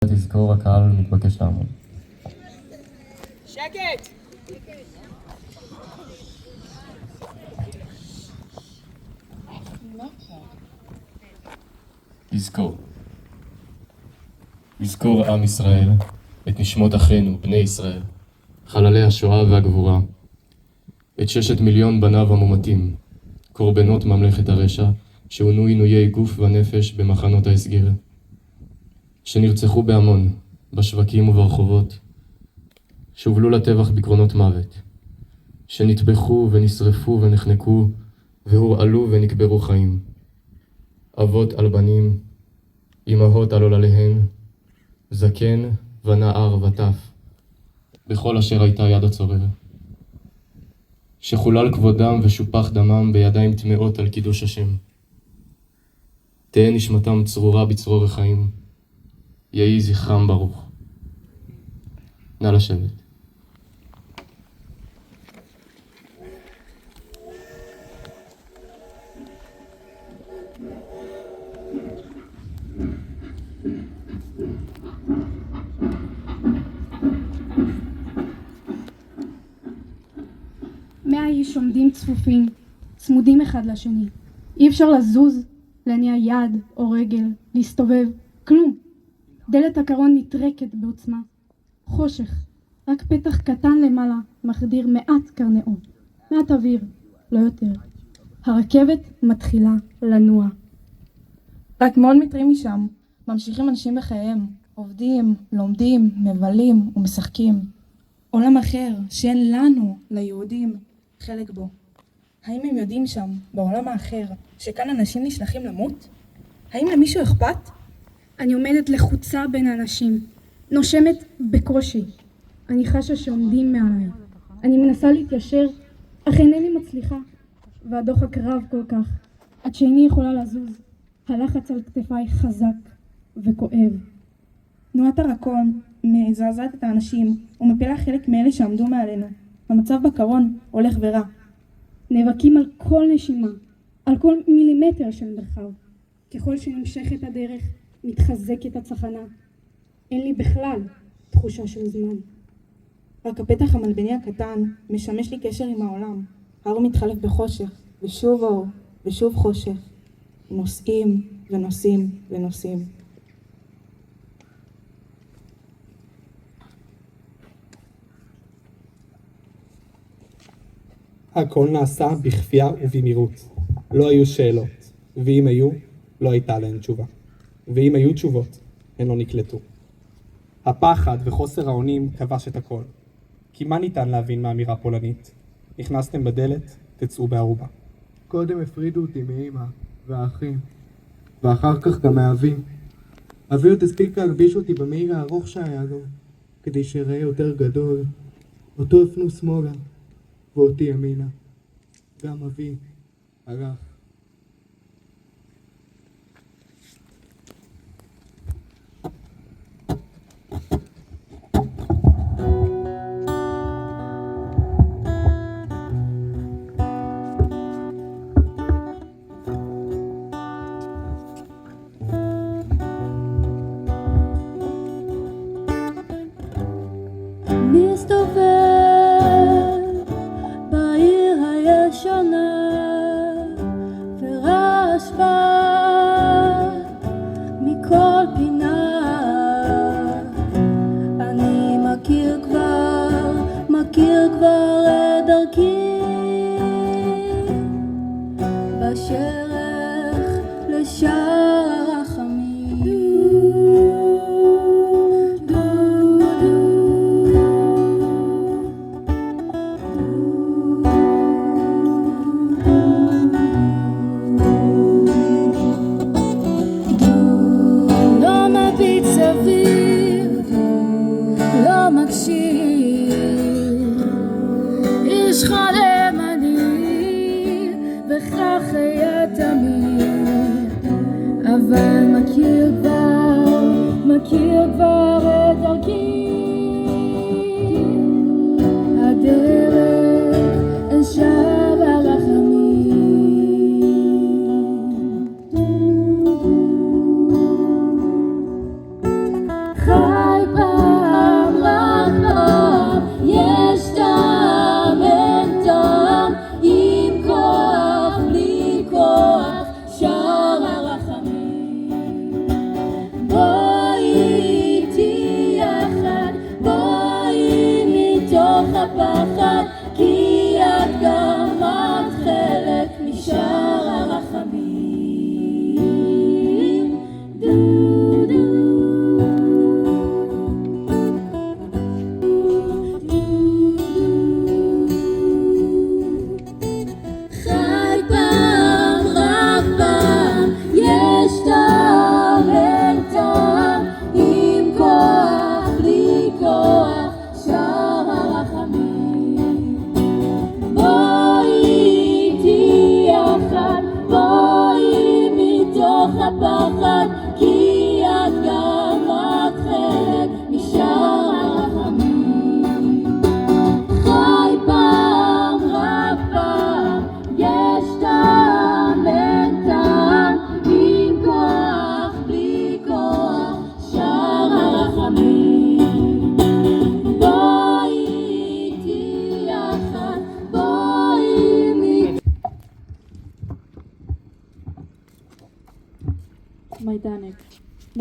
תזכור, הקהל מתבקש לעמוד. שקט! יזכור עם ישראל את נשמות אחינו, בני ישראל, חללי השואה והגבורה, את 6 מיליון בניו המומתים, קורבנות ממלכת הרשע, שעונו עינויי גוף ונפש במחנות ההסגר, שנרצחו בהמון, בשווקים וברחובות, שהובלו לטבח בקרונות מוות, שנטבחו ונשרפו ונחנקו, והורעלו ונקברו חיים. אבות על בנים, אמהות על עולליהן, זקן ונער וטף, בכל אשר הייתה יד הצורר. שחולל כבודם ושופח דמם בידיים טמאות על קידוש השם. תהא נשמתם צרורה בצרור החיים, יהי זכרם ברוך. נא לשבת. איש עומדים צפופים, צמודים אחד לשני. אי אפשר לזוז, להניע יד או רגל, להסתובב, כלום. דלת הקרון נטרקת בעוצמה. חושך, רק פתח קטן למעלה מחדיר מעט קרנאות, מעט אוויר, לא יותר. הרכבת מתחילה לנוע. רק מאוד מטרים משם, ממשיכים אנשים בחייהם, עובדים, לומדים, מבלים ומשחקים. עולם אחר שאין לנו, ליהודים, חלק בו. האם הם יודעים שם, בעולם האחר, שכאן אנשים נשלחים למות? האם למישהו אכפת? אני עומדת לחוצה בין האנשים, נושמת בקושי. אני חשה שעומדים מעליי. אני מנסה להתיישר, אך אינני מצליחה. והדוחק רב כל כך, עד שאיני יכולה לזוז. הלחץ על כתפיי חזק וכואב. תנועת הרקון מזעזעת את האנשים ומפילה חלק מאלה שעמדו מעלינו. המצב בקרון הולך ורע. נאבקים על כל נשימה, על כל מילימטר של מרחב. ככל שנמשכת הדרך, מתחזקת הצחנה. אין לי בכלל תחושה של זמן. רק הפתח המלבני הקטן משמש לי קשר עם העולם. האור מתחלף בחושך, ושוב אור, ושוב חושך. נוסעים ונוסעים ונוסעים. הכל נעשה בכפייה ובמהירות. לא היו שאלות, ואם היו, לא הייתה להן תשובה. ואם היו תשובות, הן לא נקלטו. הפחד וחוסר האונים כבש את הכל. כי מה ניתן להבין מהאמירה פולנית? נכנסתם בדלת, תצאו בערובה. קודם הפרידו אותי מאמא והאחים, ואחר כך גם מאבי. אבי עוד הספיק להגביש אותי במעיר הארוך שהיה לו, כדי שיראה יותר גדול. אותו הפנו שמאלה, ואותי ימינה. גם אבי הלך. חי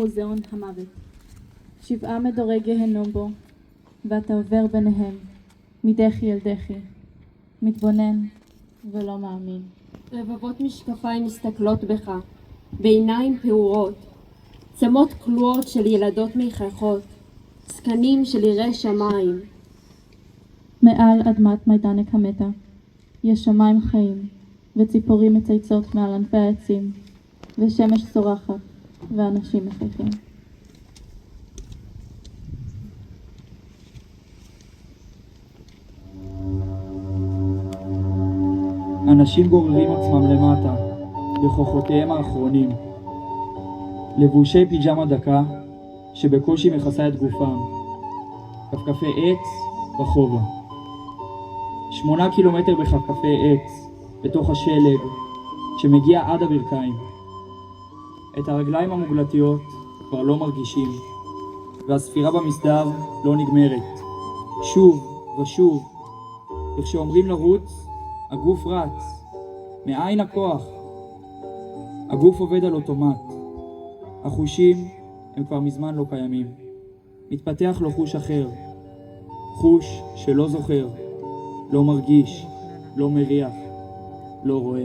מוזיאון המוות. 7 מדורי גיהנום בו, ואתה עובר ביניהם, מדחי אל דחי, מתבונן ולא מאמין. רבבות משקפיים מסתכלות בך, בעיניים פעורות, צמות כלואות של ילדות מחייכות, זקנים של יראי שמיים. מעל אדמת מיידנק המתה, יש שמיים חיים, וציפורים מצייצות מעל ענפי העצים, ושמש צורחת, ואנשים מחייכים. אנשים גוררים עצמם למטה, בכוחותיהם האחרונים. לבושי פיג'מה דקה, שבקושי מכסה את גופם. כפכפי עץ בחובה. 8 קילומטר בכפכפי עץ, בתוך השלג, שמגיע עד הברכיים. את הרגליים המוגלתיות כבר לא מרגישים, והספירה במסדר לא נגמרת. שוב ושוב, וכשאומרים לרוץ, הגוף רץ. מאין הכוח? הגוף עובד על אוטומט. החושים הם כבר מזמן לא קיימים. מתפתח לו חוש אחר. חוש שלא זוכר, לא מרגיש, לא מריח, לא רואה.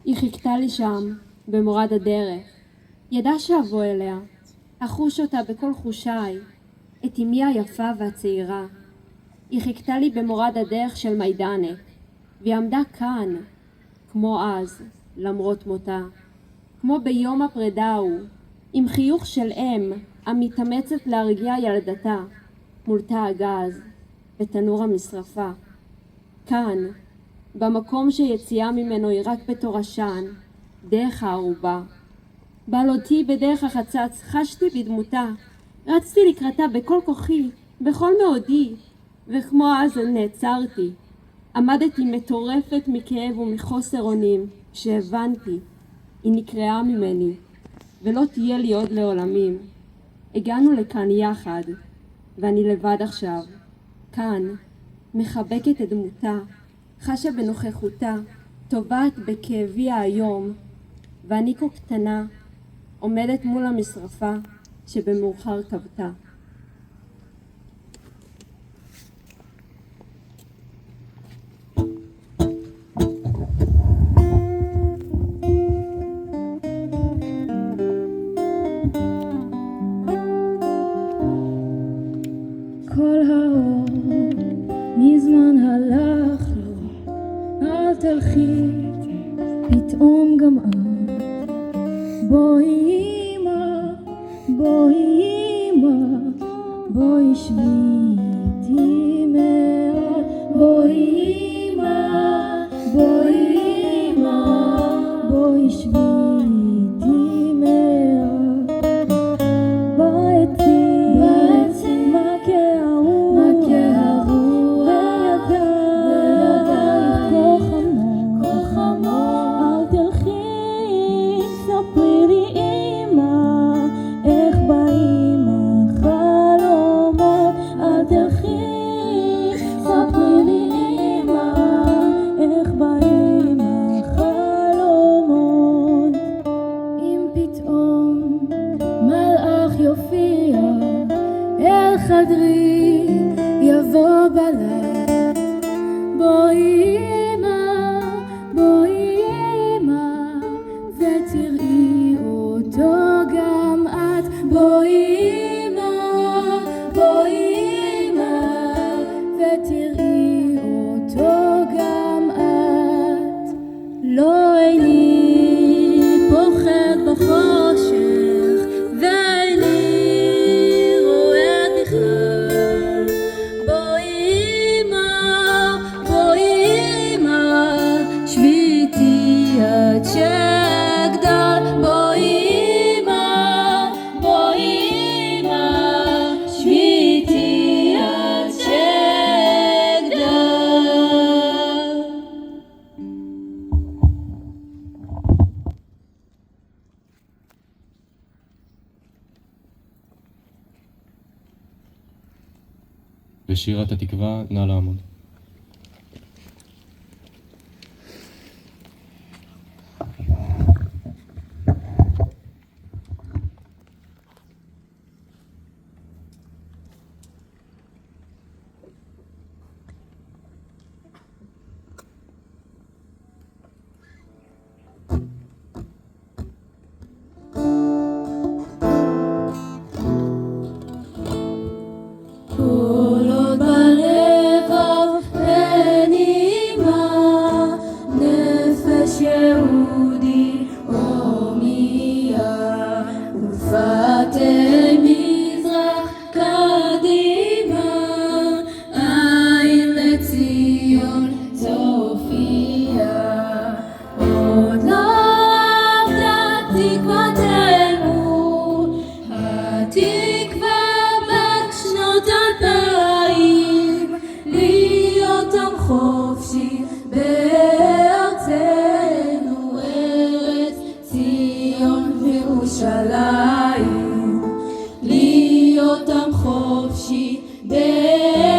היא חיכתה לי שם, במורד הדרך. ידעה שאבוא אליה, אחוש אותה בכל חושיי, את אמי היפה והצעירה. היא חיכתה לי במורד הדרך של מיידנק, והיא עמדה כאן, כמו אז, למרות מותה. כמו ביום הפרידה ההוא, עם חיוך של אם המתאמצת להרגיע ילדתה, מול תא הגז, בתנור המשרפה. כאן, במקום שיציאה ממנו היא רק בתור עשן, דרך הערובה. בעלותי בדרך החצץ חשתי בדמותה, רצתי לקראתה בכל כוחי, בכל מאודי, וכמו אז נעצרתי. עמדתי מטורפת מכאב ומחוסר אונים, שהבנתי, היא נקראה ממני, ולא תהיה לי עוד לעולמים. הגענו לכאן יחד, ואני לבד עכשיו. כאן, מחבקת את דמותה, חשה בנוכחותה, טובעת בכאבי היום, ואני כה קטנה, עומדת מול המשרפה שבמאוחר כבתה. כל האור מזמן הלך לו, אל תלכי פתאום גם את. בואי אמא, בואי אמא, בואי שבי איתי מעט. בואי אמא, בואי אמא, בואי שבי איתי מעט. בעצים מכה הרוח, בידייך כה חמור. אל תלכי, ספרי לי אמא, איך באים החלומות. אל תלכי, ספרי לי אמא, איך באים החלומות. אם פתאום מלאך יופיע אל חדרי, יבוא בלט. בואי אמא, בואי אמא, ותראי אותו גם את. בואי אמא, בואי אמא, ותראי אותו גם את. לא איני פוחד בחושך, ואיני רואה בכלל. בואי אמא, בואי אמא, שבי איתי עד שאגדל. בואי אמא, בואי אמא, שבי איתי עד שאגדל. בשירת התקווה, נא לעמוד. דרך